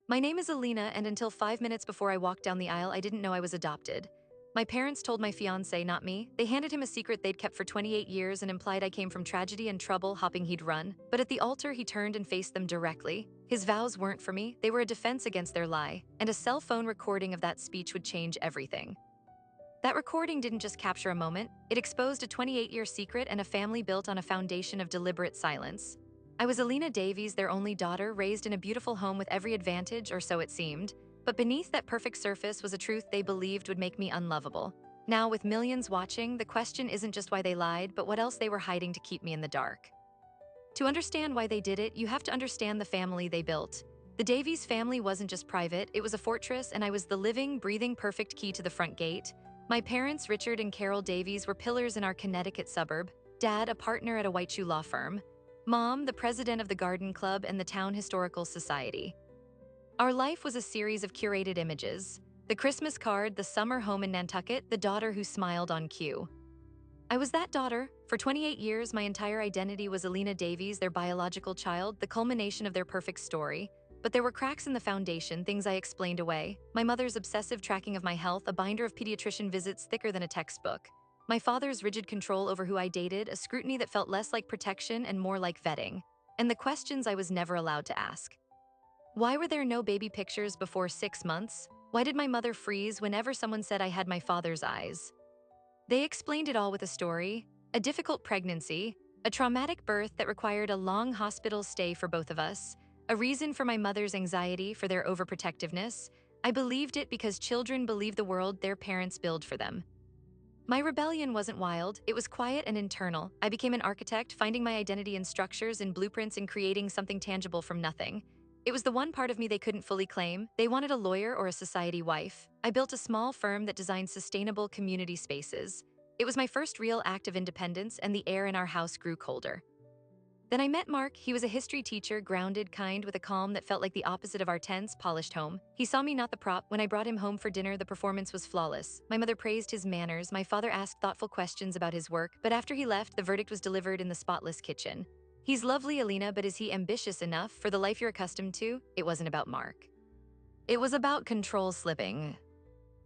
My name is Alina, and until 5 minutes before I walked down the aisle, I didn't know I was adopted. My parents told my fiancé, not me. They handed him a secret they'd kept for 28 years and implied I came from tragedy and trouble, hoping he'd run. But at the altar, he turned and faced them directly. His vows weren't for me, they were a defense against their lie, and a cell phone recording of that speech would change everything. That recording didn't just capture a moment, it exposed a 28-year secret and a family built on a foundation of deliberate silence. I was Alina Davies, their only daughter, raised in a beautiful home with every advantage, or so it seemed. But beneath that perfect surface was a truth they believed would make me unlovable. Now, with millions watching, the question isn't just why they lied, but what else they were hiding to keep me in the dark. To understand why they did it, you have to understand the family they built. The Davies family wasn't just private, it was a fortress, and I was the living, breathing, perfect key to the front gate. My parents, Richard and Carol Davies, were pillars in our Connecticut suburb. Dad, a partner at a white shoe law firm. Mom, the president of the Garden Club and the Town Historical Society. Our life was a series of curated images. The Christmas card, the summer home in Nantucket, the daughter who smiled on cue. I was that daughter. For 28 years, my entire identity was Alina Davies, their biological child, the culmination of their perfect story. But there were cracks in the foundation, things I explained away. My mother's obsessive tracking of my health, a binder of pediatrician visits thicker than a textbook. My father's rigid control over who I dated, a scrutiny that felt less like protection and more like vetting. And the questions I was never allowed to ask. Why were there no baby pictures before 6 months? Why did my mother freeze whenever someone said I had my father's eyes? They explained it all with a story, a difficult pregnancy, a traumatic birth that required a long hospital stay for both of us, a reason for my mother's anxiety, for their overprotectiveness. I believed it because children believe the world their parents build for them. My rebellion wasn't wild, it was quiet and internal. I became an architect, finding my identity in structures and blueprints and creating something tangible from nothing. It was the one part of me they couldn't fully claim. They wanted a lawyer or a society wife. I built a small firm that designed sustainable community spaces. It was my first real act of independence, and the air in our house grew colder. Then I met Mark. He was a history teacher, grounded, kind, with a calm that felt like the opposite of our tense, polished home. He saw me, not the prop. When I brought him home for dinner, the performance was flawless. My mother praised his manners, my father asked thoughtful questions about his work, but after he left, the verdict was delivered in the spotless kitchen. He's lovely, Alina, but is he ambitious enough for the life you're accustomed to? It wasn't about Mark. It was about control slipping.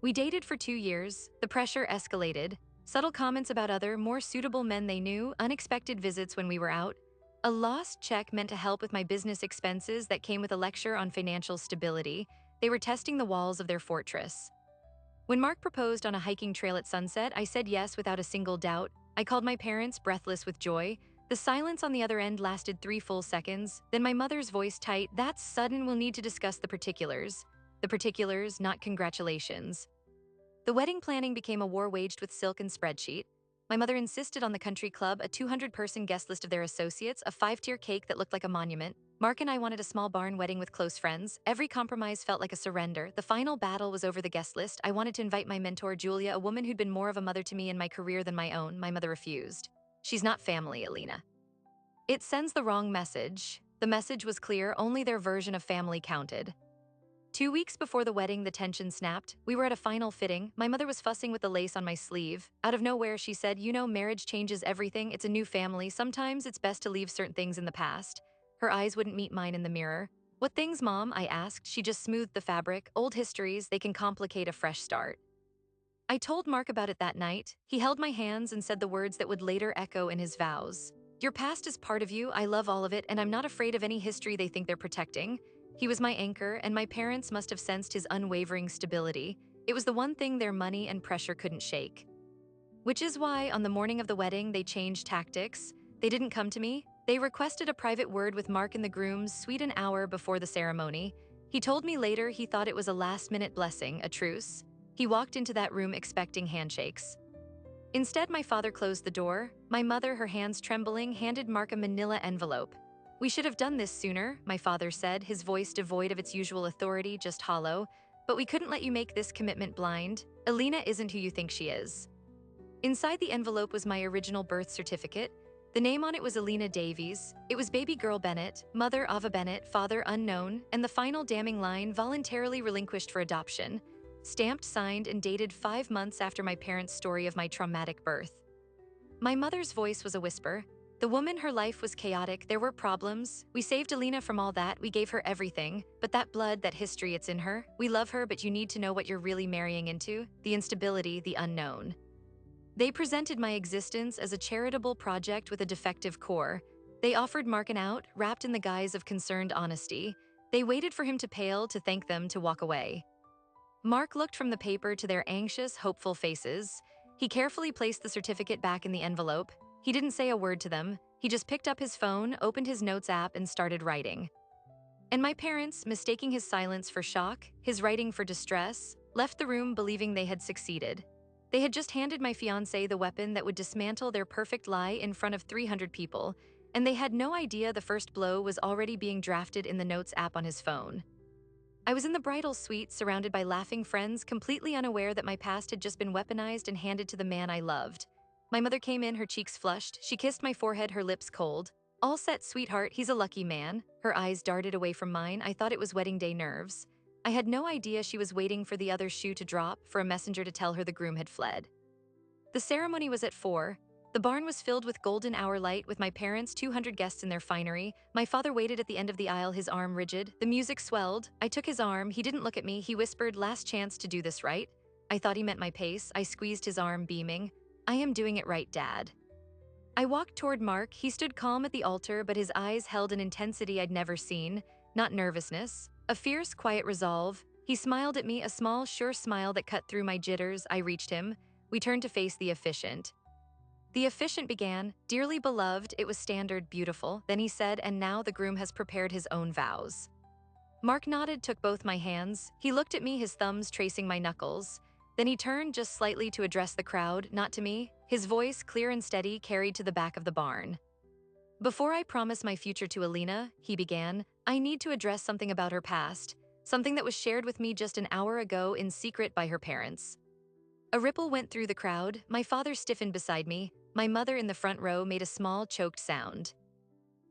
We dated for 2 years. The pressure escalated. Subtle comments about other, more suitable men they knew, unexpected visits when we were out. A lost check meant to help with my business expenses that came with a lecture on financial stability. They were testing the walls of their fortress. When Mark proposed on a hiking trail at sunset, I said yes without a single doubt. I called my parents, breathless with joy. The silence on the other end lasted 3 full seconds. Then my mother's voice tight, "That's sudden, we'll need to discuss the particulars." The particulars, not congratulations. The wedding planning became a war waged with silk and spreadsheet. My mother insisted on the country club, a 200-person guest list of their associates, a 5-tier cake that looked like a monument. Mark and I wanted a small barn wedding with close friends. Every compromise felt like a surrender. The final battle was over the guest list. I wanted to invite my mentor, Julia, a woman who'd been more of a mother to me in my career than my own. My mother refused. "She's not family, Alina. It sends the wrong message." The message was clear, only their version of family counted. 2 weeks before the wedding, the tension snapped. We were at a final fitting. My mother was fussing with the lace on my sleeve. Out of nowhere, she said, "You know, marriage changes everything. It's a new family. Sometimes it's best to leave certain things in the past." Her eyes wouldn't meet mine in the mirror. "What things, Mom?" I asked. She just smoothed the fabric. "Old histories, they can complicate a fresh start." I told Mark about it that night. He held my hands and said the words that would later echo in his vows. "Your past is part of you. I love all of it, and I'm not afraid of any history they think they're protecting." He was my anchor, and my parents must have sensed his unwavering stability. It was the one thing their money and pressure couldn't shake. Which is why, on the morning of the wedding, they changed tactics. They didn't come to me. They requested a private word with Mark and the grooms, sweet an hour before the ceremony. He told me later he thought it was a last-minute blessing, a truce. He walked into that room expecting handshakes. Instead, my father closed the door. My mother, her hands trembling, handed Mark a manila envelope. "We should have done this sooner," my father said, his voice devoid of its usual authority, just hollow. "But we couldn't let you make this commitment blind. Alina isn't who you think she is." Inside the envelope was my original birth certificate. The name on it was Alina Davies. It was baby girl Bennett, mother Ava Bennett, father unknown, and the final damning line, voluntarily relinquished for adoption. Stamped, signed, and dated 5 months after my parents' story of my traumatic birth. My mother's voice was a whisper. The woman, her life was chaotic, there were problems. We saved Alina from all that, we gave her everything. But that blood, that history, it's in her. We love her, but you need to know what you're really marrying into. The instability, the unknown. They presented my existence as a charitable project with a defective core. They offered Mark an out, wrapped in the guise of concerned honesty. They waited for him to pale, to thank them, to walk away. Mark looked from the paper to their anxious, hopeful faces. He carefully placed the certificate back in the envelope. He didn't say a word to them. He just picked up his phone, opened his notes app, and started writing. And my parents, mistaking his silence for shock, his writing for distress, left the room believing they had succeeded. They had just handed my fiancé the weapon that would dismantle their perfect lie in front of 300 people, and they had no idea the first blow was already being drafted in the notes app on his phone. I was in the bridal suite, surrounded by laughing friends, completely unaware that my past had just been weaponized and handed to the man I loved. My mother came in, her cheeks flushed. She kissed my forehead, her lips cold. "All set, sweetheart, he's a lucky man." Her eyes darted away from mine. I thought it was wedding day nerves. I had no idea she was waiting for the other shoe to drop, for a messenger to tell her the groom had fled. The ceremony was at 4. The barn was filled with golden hour light, with my parents, 200 guests in their finery. My father waited at the end of the aisle, his arm rigid. The music swelled. I took his arm. He didn't look at me. He whispered, "Last chance to do this right." I thought he meant my pace. I squeezed his arm, beaming. "I am doing it right, Dad." I walked toward Mark. He stood calm at the altar, but his eyes held an intensity I'd never seen. Not nervousness, a fierce, quiet resolve. He smiled at me, a small, sure smile that cut through my jitters. I reached him. We turned to face the officiant. The officiant began, "Dearly beloved," it was standard, beautiful. Then he said, "And now the groom has prepared his own vows." Mark nodded, took both my hands. He looked at me, his thumbs tracing my knuckles. Then he turned just slightly to address the crowd, not to me. His voice, clear and steady, carried to the back of the barn. "Before I promise my future to Alina," he began, "I need to address something about her past, something that was shared with me just an hour ago in secret by her parents." A ripple went through the crowd. My father stiffened beside me. My mother in the front row made a small, choked sound.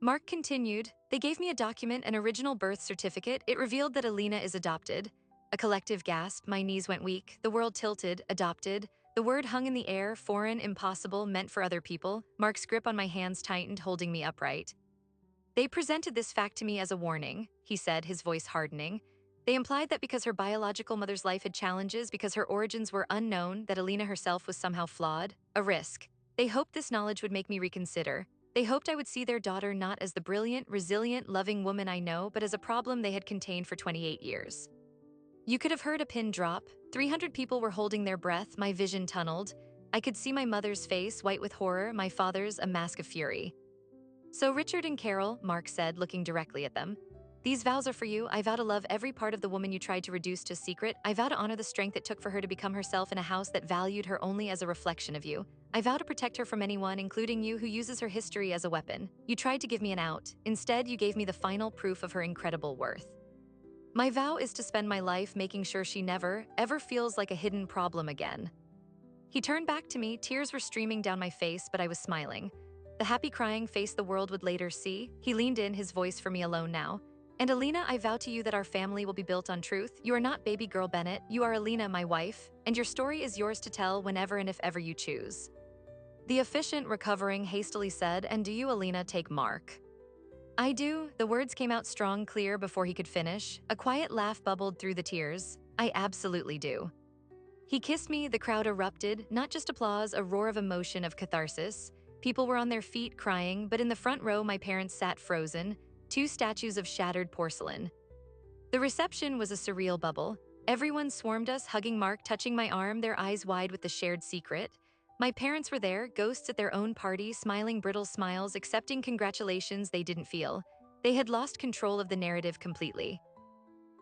Mark continued, "They gave me a document, an original birth certificate. It revealed that Alina is adopted." A collective gasp, my knees went weak, the world tilted. Adopted. The word hung in the air, foreign, impossible, meant for other people. Mark's grip on my hands tightened, holding me upright. "They presented this fact to me as a warning," he said, his voice hardening. "They implied that because her biological mother's life had challenges, because her origins were unknown, that Alina herself was somehow flawed, a risk. They hoped this knowledge would make me reconsider. They hoped I would see their daughter not as the brilliant, resilient, loving woman I know, but as a problem they had contained for 28 years. You could have heard a pin drop. 300 people were holding their breath, my vision tunneled. I could see my mother's face, white with horror, my father's a mask of fury. "So Richard and Carol," Mark said, looking directly at them, "these vows are for you. I vow to love every part of the woman you tried to reduce to secret. I vow to honor the strength it took for her to become herself in a house that valued her only as a reflection of you. I vow to protect her from anyone, including you, who uses her history as a weapon. You tried to give me an out. Instead, you gave me the final proof of her incredible worth. My vow is to spend my life making sure she never, ever feels like a hidden problem again." He turned back to me. Tears were streaming down my face, but I was smiling. The happy crying face the world would later see. He leaned in, his voice for me alone now. "And Alina, I vow to you that our family will be built on truth. You are not baby girl Bennett. You are Alina, my wife, and your story is yours to tell whenever and if ever you choose." The officiant, recovering, hastily said, "And do you, Alina, take Mark?" "I do." The words came out strong, clear before he could finish. A quiet laugh bubbled through the tears. "I absolutely do." He kissed me. The crowd erupted, not just applause, a roar of emotion, of catharsis. People were on their feet crying, but in the front row my parents sat frozen, 2 statues of shattered porcelain. The reception was a surreal bubble. Everyone swarmed us, hugging Mark, touching my arm, their eyes wide with the shared secret. My parents were there, ghosts at their own party, smiling brittle smiles, accepting congratulations they didn't feel. They had lost control of the narrative completely.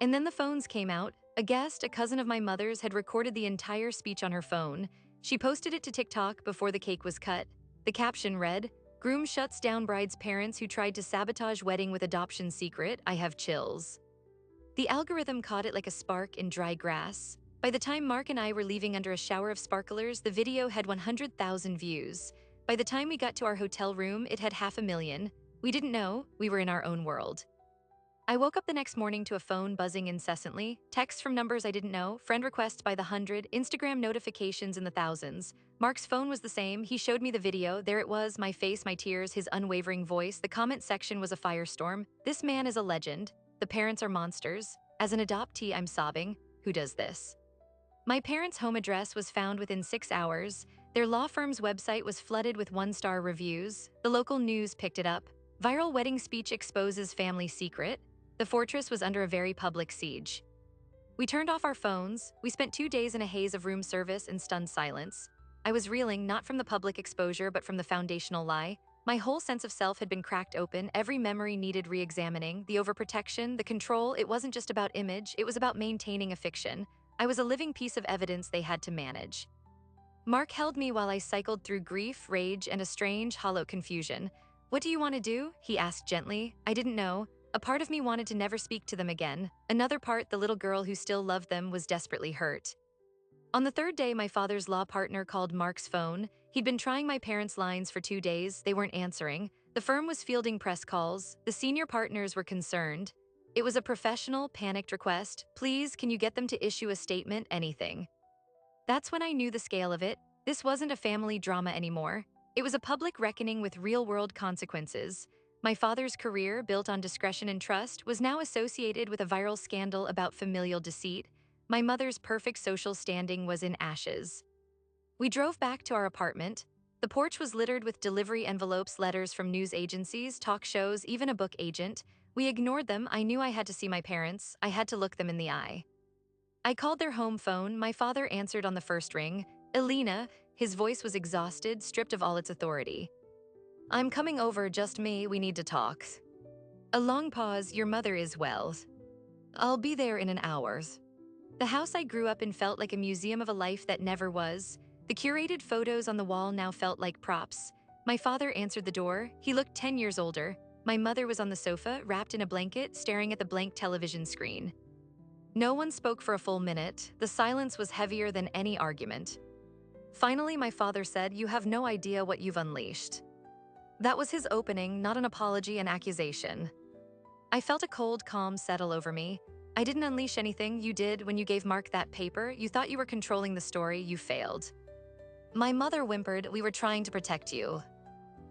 And then the phones came out. A guest, a cousin of my mother's, had recorded the entire speech on her phone. She posted it to TikTok before the cake was cut. The caption read, "Groom shuts down bride's parents who tried to sabotage wedding with adoption secret. I have chills." The algorithm caught it like a spark in dry grass. By the time Mark and I were leaving under a shower of sparklers, the video had 100,000 views. By the time we got to our hotel room, it had 500,000. We didn't know, we were in our own world. I woke up the next morning to a phone buzzing incessantly, texts from numbers I didn't know, friend requests by the hundred, Instagram notifications in the thousands. Mark's phone was the same. He showed me the video. There it was, my face, my tears, his unwavering voice. The comment section was a firestorm. This man is a legend. The parents are monsters. As an adoptee, I'm sobbing. Who does this? My parents' home address was found within 6 hours. Their law firm's website was flooded with one-star reviews. The local news picked it up. Viral wedding speech exposes family secret. The fortress was under a very public siege. We turned off our phones. We spent 2 days in a haze of room service and stunned silence. I was reeling not from the public exposure but from the foundational lie. My whole sense of self had been cracked open. Every memory needed re-examining. The overprotection, the control, it wasn't just about image, it was about maintaining a fiction. I was a living piece of evidence they had to manage. Mark held me while I cycled through grief, rage, and a strange, hollow confusion. "What do you want to do?" he asked gently. I didn't know. A part of me wanted to never speak to them again. Another part, the little girl who still loved them, was desperately hurt. On the third day, my father's law partner called Mark's phone. He'd been trying my parents' lines for 2 days. They weren't answering. The firm was fielding press calls. The senior partners were concerned. It was a professional, panicked request. "Please, can you get them to issue a statement? Anything." That's when I knew the scale of it. This wasn't a family drama anymore. It was a public reckoning with real-world consequences. My father's career, built on discretion and trust, was now associated with a viral scandal about familial deceit. My mother's perfect social standing was in ashes. We drove back to our apartment. The porch was littered with delivery envelopes, letters from news agencies, talk shows, even a book agent. We ignored them. I knew I had to see my parents. I had to look them in the eye. I called their home phone. My father answered on the first ring. "Elena," his voice was exhausted, stripped of all its authority. "I'm coming over, just me, we need to talk." A long pause. "Your mother is well." "I'll be there in an hour." The house I grew up in felt like a museum of a life that never was. The curated photos on the wall now felt like props. My father answered the door. He looked 10 years older. My mother was on the sofa, wrapped in a blanket, staring at the blank television screen. No one spoke for a full minute. The silence was heavier than any argument. Finally, my father said, "You have no idea what you've unleashed." That was his opening, not an apology, an accusation. I felt a cold calm settle over me. "I didn't unleash anything. You did. When you gave Mark that paper, you thought you were controlling the story. You failed." My mother whimpered, "We were trying to protect you."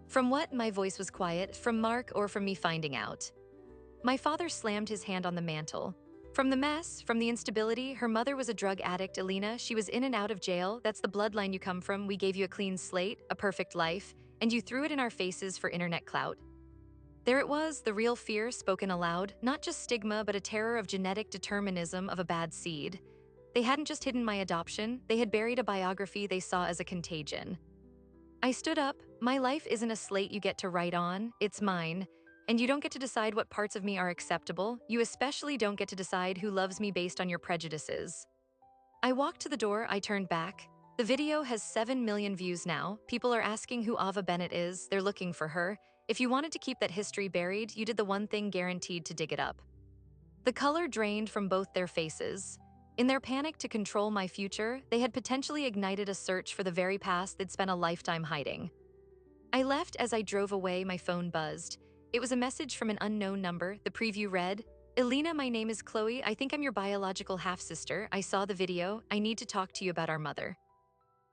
From what? My voice was quiet. From Mark or from me finding out? My father slammed his hand on the mantel. "From the mess, from the instability. Her mother was a drug addict, Elena. She was in and out of jail. That's the bloodline you come from. We gave you a clean slate, a perfect life, and you threw it in our faces for internet clout." There it was, the real fear spoken aloud, not just stigma, but a terror of genetic determinism of a bad seed. They hadn't just hidden my adoption, they had buried a biography they saw as a contagion. I stood up. "My life isn't a slate you get to write on, it's mine. And you don't get to decide what parts of me are acceptable. You especially don't get to decide who loves me based on your prejudices." I walked to the door. I turned back. The video has 7 million views now. People are asking who Ava Bennett is. They're looking for her. If you wanted to keep that history buried, you did the one thing guaranteed to dig it up. The color drained from both their faces. In their panic to control my future, they had potentially ignited a search for the very past they'd spent a lifetime hiding. I left. As I drove away, my phone buzzed. It was a message from an unknown number. The preview read, "Elena, my name is Chloe. I think I'm your biological half-sister. I saw the video. I need to talk to you about our mother."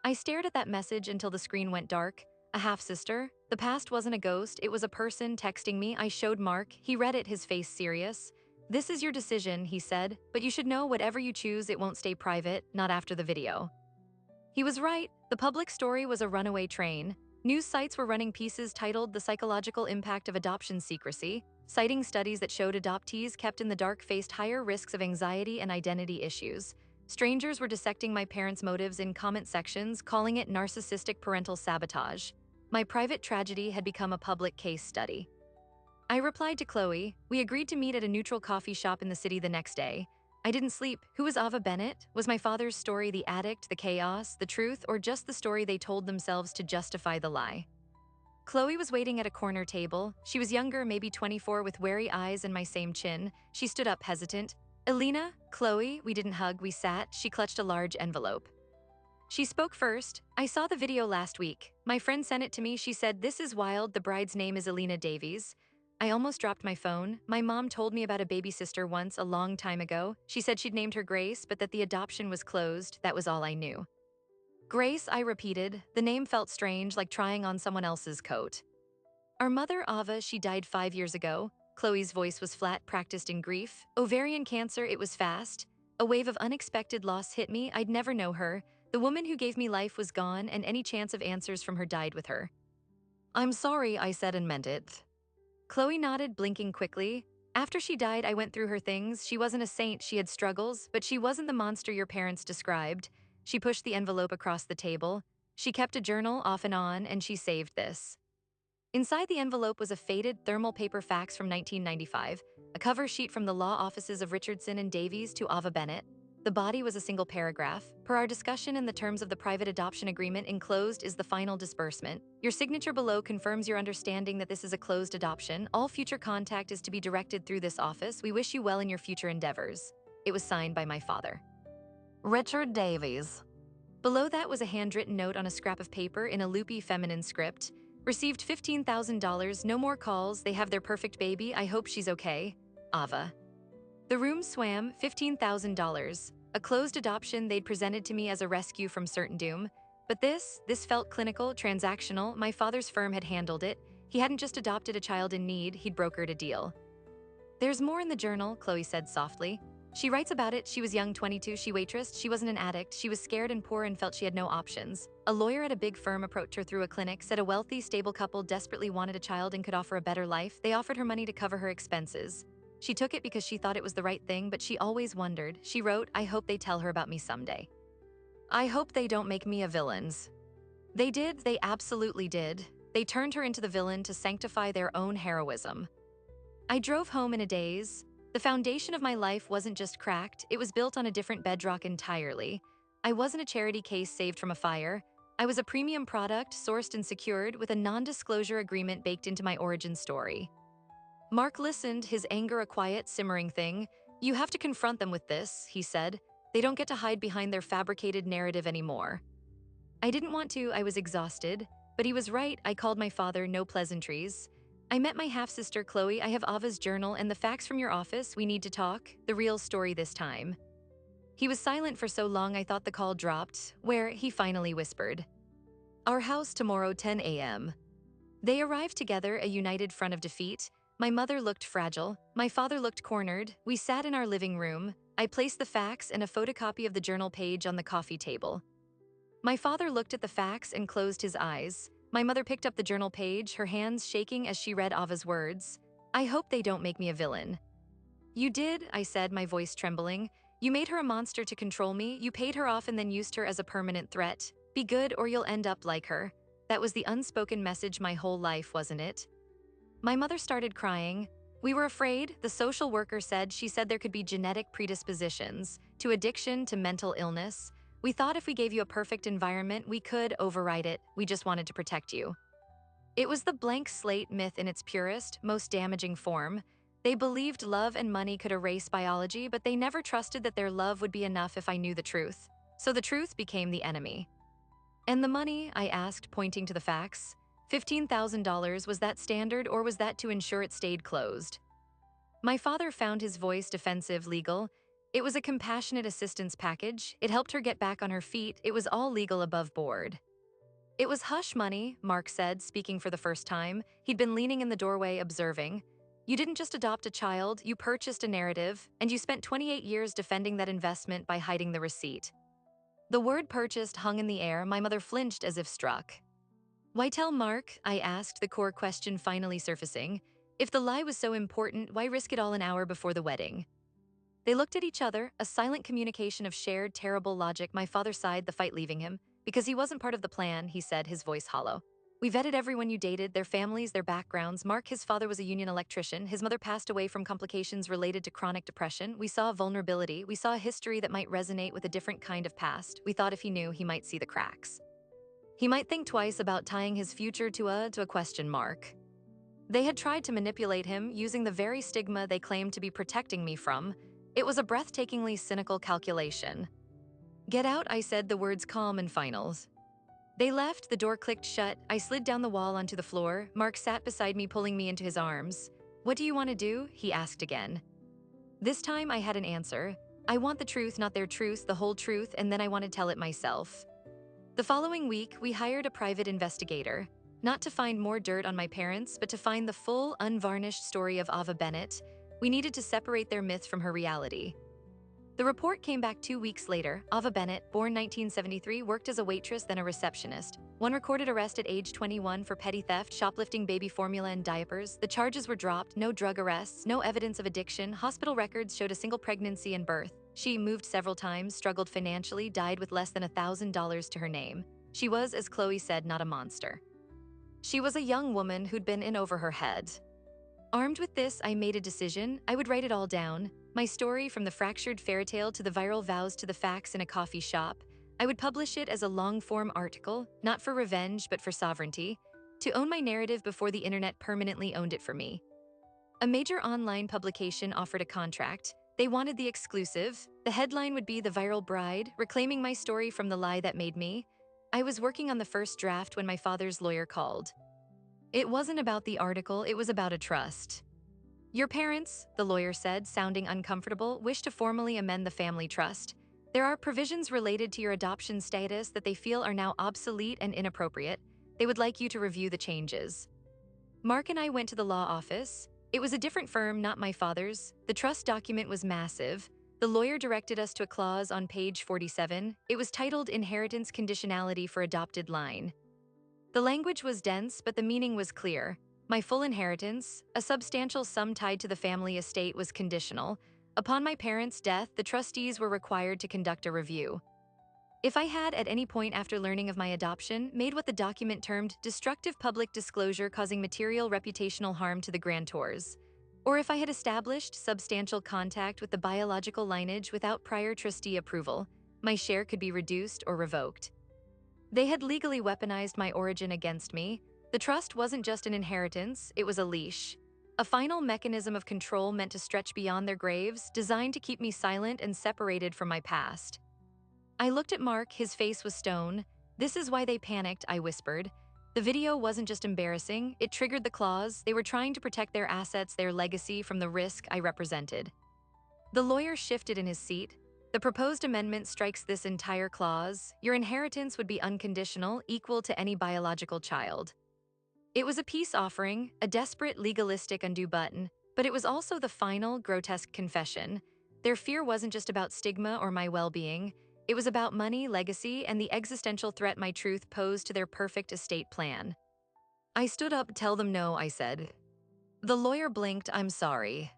I stared at that message until the screen went dark. A half-sister? The past wasn't a ghost, it was a person texting me. I showed Mark. He read it, his face serious. "This is your decision," he said, "but you should know whatever you choose, it won't stay private, not after the video." He was right. The public story was a runaway train. News sites were running pieces titled "The Psychological Impact of Adoption Secrecy," citing studies that showed adoptees kept in the dark faced higher risks of anxiety and identity issues. Strangers were dissecting my parents' motives in comment sections, calling it narcissistic parental sabotage. My private tragedy had become a public case study. I replied to Chloe. We agreed to meet at a neutral coffee shop in the city the next day. I didn't sleep. Who was Ava Bennett? Was my father's story the addict, the chaos, the truth, or just the story they told themselves to justify the lie? Chloe was waiting at a corner table. She was younger, maybe 24, with wary eyes and my same chin. She stood up, hesitant. "Elena, Chloe," we didn't hug, we sat. She clutched a large envelope. She spoke first. "I saw the video last week. My friend sent it to me. She said, 'This is wild. The bride's name is Elena Davies.'" I almost dropped my phone. My mom told me about a baby sister once a long time ago. She said she'd named her Grace, but that the adoption was closed. That was all I knew. Grace, I repeated. The name felt strange, like trying on someone else's coat. Our mother, Ava, she died 5 years ago. Chloe's voice was flat, practiced in grief. Ovarian cancer, it was fast. A wave of unexpected loss hit me. I'd never know her. The woman who gave me life was gone, and any chance of answers from her died with her. I'm sorry, I said and meant it. Chloe nodded, blinking quickly. After she died, I went through her things. She wasn't a saint, she had struggles, but she wasn't the monster your parents described. She pushed the envelope across the table. She kept a journal off and on, and she saved this. Inside the envelope was a faded thermal paper fax from 1995, a cover sheet from the law offices of Richardson and Davies to Ava Bennett. The body was a single paragraph. Per our discussion in the terms of the private adoption agreement, enclosed is the final disbursement. Your signature below confirms your understanding that this is a closed adoption. All future contact is to be directed through this office. We wish you well in your future endeavors. It was signed by my father. Richard Davies. Below that was a handwritten note on a scrap of paper in a loopy feminine script. Received $15,000, no more calls, they have their perfect baby, I hope she's okay. Ava. The room swam, $15,000. A closed adoption they'd presented to me as a rescue from certain doom. But this felt clinical, transactional. My father's firm had handled it. He hadn't just adopted a child in need, he'd brokered a deal. There's more in the journal, Chloe said softly. She writes about it. She was young, 22, she waitressed, she wasn't an addict, she was scared and poor and felt she had no options. A lawyer at a big firm approached her through a clinic, said a wealthy, stable couple desperately wanted a child and could offer a better life. They offered her money to cover her expenses. She took it because she thought it was the right thing, but she always wondered. She wrote, I hope they tell her about me someday. I hope they don't make me a villain. They did, they absolutely did. They turned her into the villain to sanctify their own heroism. I drove home in a daze. The foundation of my life wasn't just cracked, it was built on a different bedrock entirely. I wasn't a charity case saved from a fire. I was a premium product, sourced and secured, with a non-disclosure agreement baked into my origin story. Mark listened, his anger a quiet, simmering thing. You have to confront them with this, he said. They don't get to hide behind their fabricated narrative anymore. I didn't want to, I was exhausted. But he was right, I called my father, no pleasantries. I met my half-sister Chloe, I have Ava's journal and the fax from your office, we need to talk, the real story this time. He was silent for so long I thought the call dropped, where he finally whispered. Our house tomorrow 10 a.m. They arrived together, a united front of defeat. My mother looked fragile, my father looked cornered. We sat in our living room. I placed the fax and a photocopy of the journal page on the coffee table. My father looked at the fax and closed his eyes. My mother picked up the journal page, her hands shaking as she read Ava's words. I hope they don't make me a villain. You did, I said, my voice trembling. You made her a monster to control me. You paid her off and then used her as a permanent threat. Be good or you'll end up like her. That was the unspoken message my whole life, wasn't it? My mother started crying. We were afraid, the social worker said. She said there could be genetic predispositions to addiction, to mental illness. We thought if we gave you a perfect environment, we could override it. We just wanted to protect you. It was the blank slate myth in its purest, most damaging form. They believed love and money could erase biology, but they never trusted that their love would be enough if I knew the truth. So the truth became the enemy. And the money, I asked, pointing to the fax. $15,000, was that standard or was that to ensure it stayed closed? My father found his voice defensive, legal. It was a compassionate assistance package. It helped her get back on her feet. It was all legal, above board. It was hush money, Mark said, speaking for the first time. He'd been leaning in the doorway, observing. You didn't just adopt a child, you purchased a narrative, and you spent 28 years defending that investment by hiding the receipt. The word purchased hung in the air. My mother flinched as if struck. Why tell Mark? I asked, the core question finally surfacing. If the lie was so important, why risk it all an hour before the wedding? They looked at each other, a silent communication of shared, terrible logic. My father sighed, the fight leaving him. Because he wasn't part of the plan, he said, his voice hollow. We vetted everyone you dated, their families, their backgrounds. Mark, his father was a union electrician. His mother passed away from complications related to chronic depression. We saw a vulnerability. We saw a history that might resonate with a different kind of past. We thought if he knew, he might see the cracks. He might think twice about tying his future to a question mark. They had tried to manipulate him, using the very stigma they claimed to be protecting me from. It was a breathtakingly cynical calculation. Get out, I said, the words calm and final. They left, the door clicked shut. I slid down the wall onto the floor. Mark sat beside me, pulling me into his arms. "What do you want to do?" he asked again. This time I had an answer. I want the truth, not their truth, the whole truth, and then I want to tell it myself. The following week, we hired a private investigator, not to find more dirt on my parents, but to find the full, unvarnished story of Ava Bennett. We needed to separate their myth from her reality. The report came back 2 weeks later. Ava Bennett, born 1973, worked as a waitress then a receptionist. One recorded arrest at age 21 for petty theft, shoplifting baby formula and diapers. The charges were dropped, no drug arrests, no evidence of addiction. Hospital records showed a single pregnancy and birth. She moved several times, struggled financially, died with less than $1,000 to her name. She was, as Chloe said, not a monster. She was a young woman who'd been in over her head. Armed with this, I made a decision. I would write it all down. My story, from the fractured fairytale to the viral vows to the facts in a coffee shop. I would publish it as a long-form article, not for revenge, but for sovereignty, to own my narrative before the internet permanently owned it for me. A major online publication offered a contract. They wanted the exclusive. The headline would be "The Viral Bride," reclaiming my story from the lie that made me. I was working on the first draft when my father's lawyer called. It wasn't about the article, it was about a trust. "Your parents," the lawyer said, sounding uncomfortable, "wish to formally amend the family trust. There are provisions related to your adoption status that they feel are now obsolete and inappropriate. They would like you to review the changes." Mark and I went to the law office. It was a different firm, not my father's. The trust document was massive. The lawyer directed us to a clause on page 47. It was titled "Inheritance Conditionality for Adopted Line." The language was dense, but the meaning was clear. My full inheritance, a substantial sum tied to the family estate, was conditional. Upon my parents' death, the trustees were required to conduct a review. If I had, at any point after learning of my adoption, made what the document termed destructive public disclosure causing material reputational harm to the grantors, or if I had established substantial contact with the biological lineage without prior trustee approval, my share could be reduced or revoked. They had legally weaponized my origin against me. The trust wasn't just an inheritance, it was a leash. A final mechanism of control meant to stretch beyond their graves, designed to keep me silent and separated from my past. I looked at Mark, his face was stone. "This is why they panicked," I whispered. The video wasn't just embarrassing, it triggered the clause. They were trying to protect their assets, their legacy, from the risk I represented. The lawyer shifted in his seat. "The proposed amendment strikes this entire clause. Your inheritance would be unconditional, equal to any biological child." It was a peace offering, a desperate, legalistic undo button, but it was also the final, grotesque confession. Their fear wasn't just about stigma or my well-being. It was about money, legacy, and the existential threat my truth posed to their perfect estate plan. I stood up. "Tell them no," I said. The lawyer blinked. "I'm sorry.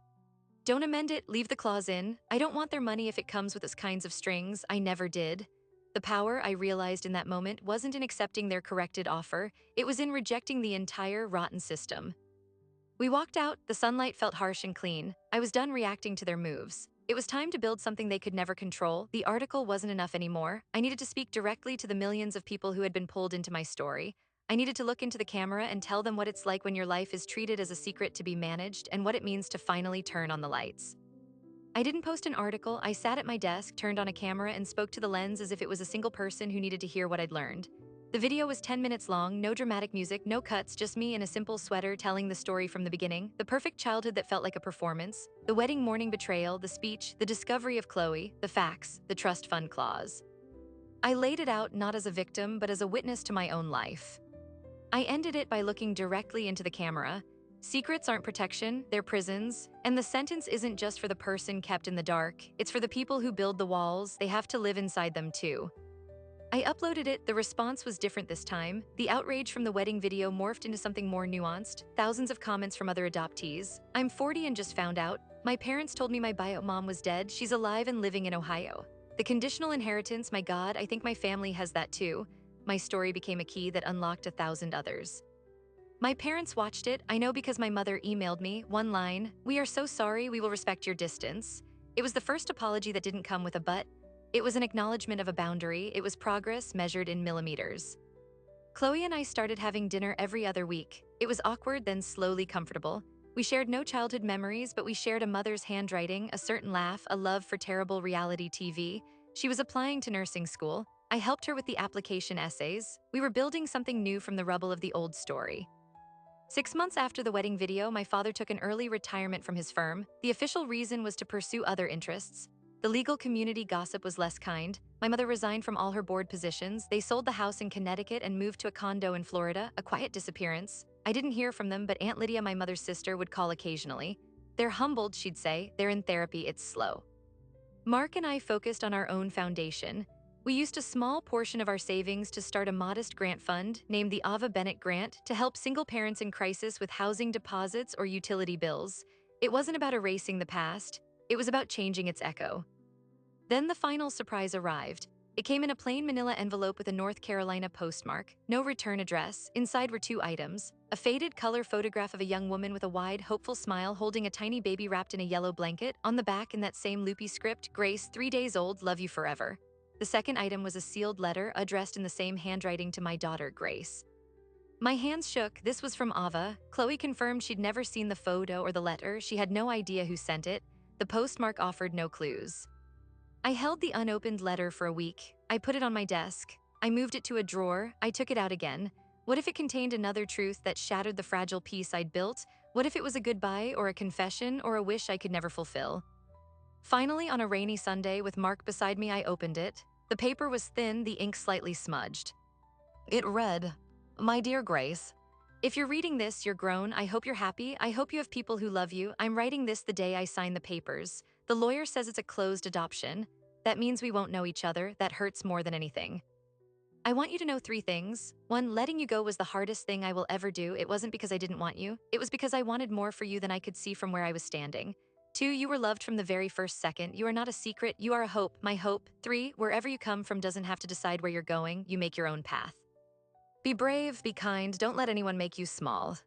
Don't amend it, leave the clause in. I don't want their money if it comes with its kinds of strings. I never did." The power, I realized in that moment, wasn't in accepting their corrected offer, it was in rejecting the entire rotten system. We walked out, the sunlight felt harsh and clean. I was done reacting to their moves. It was time to build something they could never control. The article wasn't enough anymore. I needed to speak directly to the millions of people who had been pulled into my story. I needed to look into the camera and tell them what it's like when your life is treated as a secret to be managed and what it means to finally turn on the lights. I didn't post an article. I sat at my desk, turned on a camera, and spoke to the lens as if it was a single person who needed to hear what I'd learned. The video was 10 minutes long, no dramatic music, no cuts, just me in a simple sweater telling the story from the beginning, the perfect childhood that felt like a performance, the wedding morning betrayal, the speech, the discovery of Chloe, the facts, the trust fund clause. I laid it out not as a victim, but as a witness to my own life. I ended it by looking directly into the camera. Secrets aren't protection, they're prisons, and the sentence isn't just for the person kept in the dark, it's for the people who build the walls. They have to live inside them too. I uploaded it. The response was different this time. The outrage from the wedding video morphed into something more nuanced. Thousands of comments from other adoptees. "I'm 40 and just found out. My parents told me my bio mom was dead. She's alive and living in Ohio. The conditional inheritance, my God, I think my family has that too." My story became a key that unlocked 1,000 others. My parents watched it. I know because my mother emailed me, one line, "We are so sorry, we will respect your distance." It was the first apology that didn't come with a but. It was an acknowledgement of a boundary. It was progress measured in millimeters. Chloe and I started having dinner every other week. It was awkward, then slowly comfortable. We shared no childhood memories, but we shared a mother's handwriting, a certain laugh, a love for terrible reality TV. She was applying to nursing school. I helped her with the application essays. We were building something new from the rubble of the old story. 6 months after the wedding video, my father took an early retirement from his firm. The official reason was to pursue other interests. The legal community gossip was less kind. My mother resigned from all her board positions. They sold the house in Connecticut and moved to a condo in Florida, a quiet disappearance. I didn't hear from them, but Aunt Lydia, my mother's sister, would call occasionally. They're humbled, she'd say. They're in therapy, it's slow. Mark and I focused on our own foundation. We used a small portion of our savings to start a modest grant fund named the Ava Bennett Grant to help single parents in crisis with housing deposits or utility bills. It wasn't about erasing the past, it was about changing its echo. Then the final surprise arrived. It came in a plain manila envelope with a North Carolina postmark, no return address. Inside were two items: a faded color photograph of a young woman with a wide, hopeful smile holding a tiny baby wrapped in a yellow blanket. On the back, in that same loopy script, Grace, 3 days old, love you forever. The second item was a sealed letter addressed in the same handwriting to my daughter, Grace. My hands shook. This was from Ava. Chloe confirmed she'd never seen the photo or the letter. She had no idea who sent it. The postmark offered no clues. I held the unopened letter for a week. I put it on my desk. I moved it to a drawer. I took it out again. What if it contained another truth that shattered the fragile peace I'd built? What if it was a goodbye or a confession or a wish I could never fulfill? Finally, on a rainy Sunday, with Mark beside me, I opened it. The paper was thin, the ink slightly smudged. It read, "My dear Grace, if you're reading this, you're grown. I hope you're happy. I hope you have people who love you. I'm writing this the day I sign the papers. The lawyer says it's a closed adoption. That means we won't know each other. That hurts more than anything. I want you to know 3 things. 1, letting you go was the hardest thing I will ever do. It wasn't because I didn't want you. It was because I wanted more for you than I could see from where I was standing. 2, you were loved from the very first second. You are not a secret. You are a hope, my hope. 3, wherever you come from doesn't have to decide where you're going. You make your own path. Be brave, be kind, don't let anyone make you small.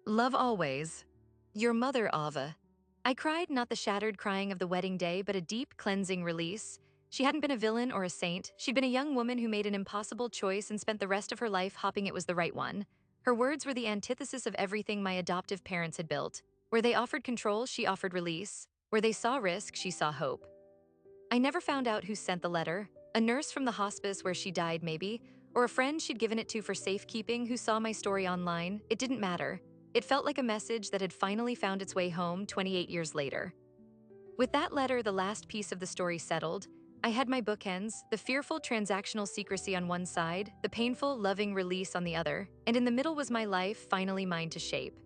Love always. Your mother, Ava." I cried, not the shattered crying of the wedding day, but a deep, cleansing release. She hadn't been a villain or a saint. She'd been a young woman who made an impossible choice and spent the rest of her life hoping it was the right one. Her words were the antithesis of everything my adoptive parents had built. Where they offered control, she offered release. Where they saw risk, she saw hope. I never found out who sent the letter. A nurse from the hospice where she died, maybe, or a friend she'd given it to for safekeeping who saw my story online. It didn't matter. It felt like a message that had finally found its way home 28 years later. With that letter, the last piece of the story settled. I had my bookends, the fearful transactional secrecy on one side, the painful, loving release on the other, and in the middle was my life, finally mine to shape.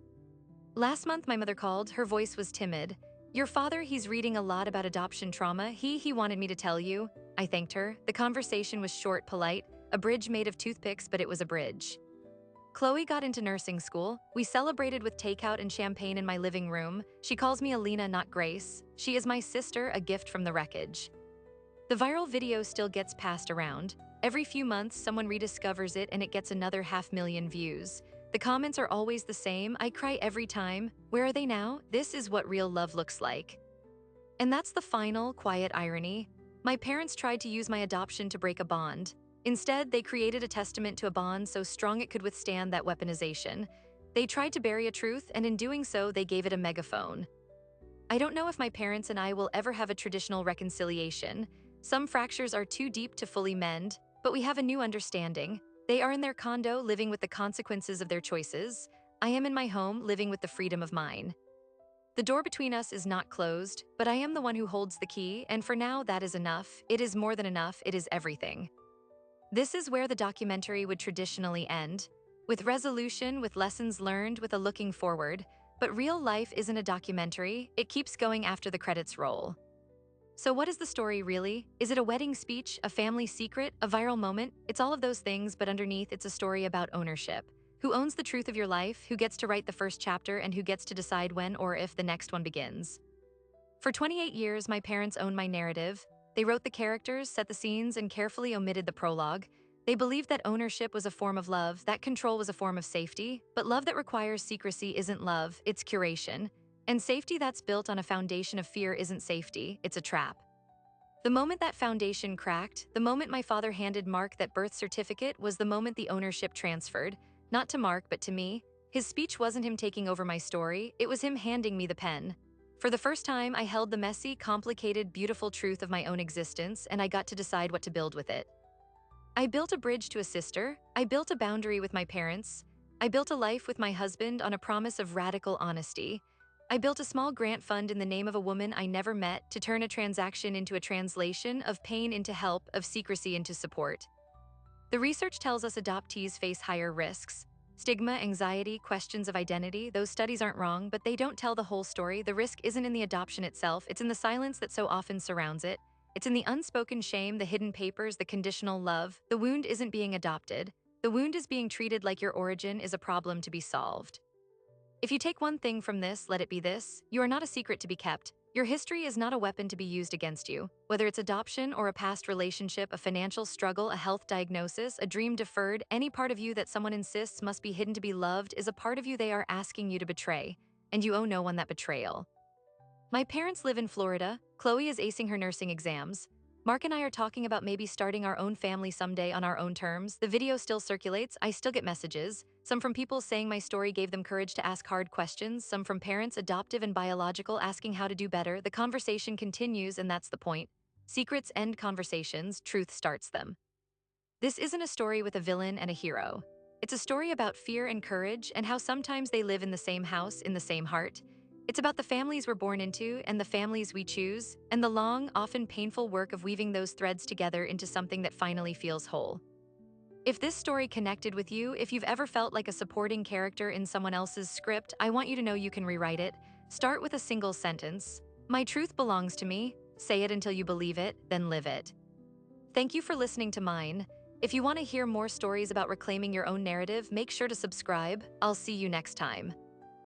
Last month, my mother called. Her voice was timid. "Your father, he's reading a lot about adoption trauma. He wanted me to tell you." I thanked her. The conversation was short, polite, a bridge made of toothpicks, but it was a bridge. Chloe got into nursing school. We celebrated with takeout and champagne in my living room. She calls me Alina, not Grace. She is my sister, a gift from the wreckage. The viral video still gets passed around. Every few months, someone rediscovers it and it gets another 500,000 views. The comments are always the same. I cry every time. Where are they now? This is what real love looks like. And that's the final, quiet irony. My parents tried to use my adoption to break a bond. Instead, they created a testament to a bond so strong it could withstand that weaponization. They tried to bury a truth, and in doing so, they gave it a megaphone. I don't know if my parents and I will ever have a traditional reconciliation. Some fractures are too deep to fully mend, but we have a new understanding. They are in their condo, living with the consequences of their choices. I am in my home, living with the freedom of mine. The door between us is not closed, but I am the one who holds the key, and for now, that is enough. It is more than enough, it is everything. This is where the documentary would traditionally end, with resolution, with lessons learned, with a looking forward. But real life isn't a documentary, it keeps going after the credits roll. So what is the story really? Is it a wedding speech, a family secret, a viral moment? It's all of those things, but underneath it's a story about ownership. Who owns the truth of your life, who gets to write the first chapter, and who gets to decide when or if the next one begins. For 28 years, my parents owned my narrative. They wrote the characters, set the scenes, and carefully omitted the prologue. They believed that ownership was a form of love, that control was a form of safety, but love that requires secrecy isn't love, it's curation. And safety that's built on a foundation of fear isn't safety, it's a trap. The moment that foundation cracked, the moment my father handed Mark that birth certificate was the moment the ownership transferred, not to Mark, but to me. His speech wasn't him taking over my story, it was him handing me the pen. For the first time, I held the messy, complicated, beautiful truth of my own existence, and I got to decide what to build with it. I built a bridge to a sister. I built a boundary with my parents. I built a life with my husband on a promise of radical honesty. I built a small grant fund in the name of a woman I never met to turn a transaction into a translation, of pain into help, of secrecy into support. The research tells us adoptees face higher risks. Stigma, anxiety, questions of identity, those studies aren't wrong, but they don't tell the whole story. The risk isn't in the adoption itself, it's in the silence that so often surrounds it. It's in the unspoken shame, the hidden papers, the conditional love. The wound isn't being adopted. The wound is being treated like your origin is a problem to be solved. If you take one thing from this, let it be this: you are not a secret to be kept. Your history is not a weapon to be used against you. Whether it's adoption or a past relationship, a financial struggle, a health diagnosis, a dream deferred, any part of you that someone insists must be hidden to be loved is a part of you they are asking you to betray, and you owe no one that betrayal. My parents live in Florida. Chloe is acing her nursing exams. Mark and I are talking about maybe starting our own family someday on our own terms. The video still circulates. I still get messages. Some from people saying my story gave them courage to ask hard questions. Some from parents, adoptive and biological, asking how to do better. The conversation continues, and that's the point. Secrets end conversations, truth starts them. This isn't a story with a villain and a hero. It's a story about fear and courage and how sometimes they live in the same house, in the same heart. It's about the families we're born into and the families we choose, and the long, often painful work of weaving those threads together into something that finally feels whole. If this story connected with you, if you've ever felt like a supporting character in someone else's script, I want you to know you can rewrite it. Start with a single sentence. My truth belongs to me. Say it until you believe it, then live it. Thank you for listening to mine. If you want to hear more stories about reclaiming your own narrative, make sure to subscribe. I'll see you next time.